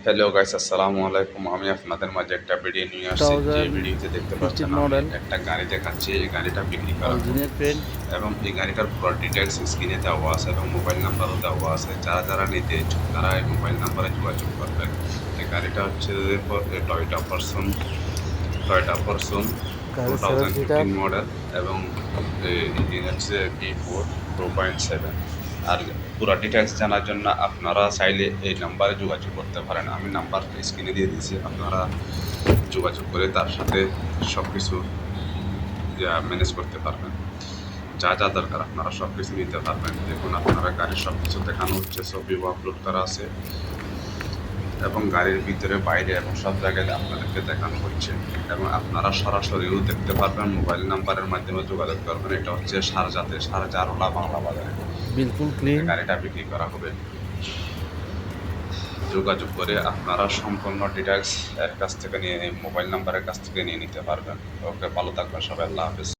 Hello guys, আসসালামু আলাইকুম। আমি আপনাদের মাঝে একটা ভিডিও নিয়ে আসছি। যে ভিডিওতে দেখতে 2015 পাচ্ছেন আমি মডেল একটা গাড়ি দেখাচ্ছি। এই গাড়িটা বিক্রি করা হবে অরিজিনাল পেন্ট। এবং এই গাড়িটার পুরো ডিটেলস স্ক্রিনে দেওয়া আছে এবং মোবাইল নাম্বারও দেওয়া আছে। যারা যারা নিতে ইচ্ছুক তারা এই মোবাইল নাম্বারে যোগাযোগ করবেন। এই গাড়িটা হচ্ছে টয়োটা ফরচুন গাড়ির 7 সিটার 2015 মডেল এবং ইঞ্জিন হচ্ছে B4 2.7। আর পুরো ডিটেলস জানার জন্য আপনারা চাইলে এই নাম্বারে যোগাযোগ করতে পারেন। আমি নাম্বার স্ক্রিনে দিয়ে দিয়েছি, আপনারা যোগাযোগ করে তার সাথে সব কিছু ম্যানেজ করতে পারবেন। যা যা দরকার আপনারা সব কিছু নিতে পারবেন। দেখুন, আপনারা গাড়ির সব কিছু দেখানো হচ্ছে, ছবিও আপলোড করা আছে এবং গাড়ির ভিতরে বাইরে এবং সব জায়গায় আপনাদেরকে দেখানো হচ্ছে এবং আপনারা সরাসরিও দেখতে পারবেন। মোবাইল নাম্বারের মাধ্যমে যোগাযোগ করবেন। এটা হচ্ছে শারজা রোলা বাংলা বাজারে বিলকুল ক্লিন। গাড়িটা বিক্রি করা হবে। যোগাযোগ করে আপনারা সম্পূর্ণ ডিটেলস এর কাছ থেকে নিয়ে মোবাইল নাম্বারের কাছ থেকে নিয়ে নিতে পারবেন। ওকে, ভালো থাকবেন সবাই। আল্লাহ হাফেজ।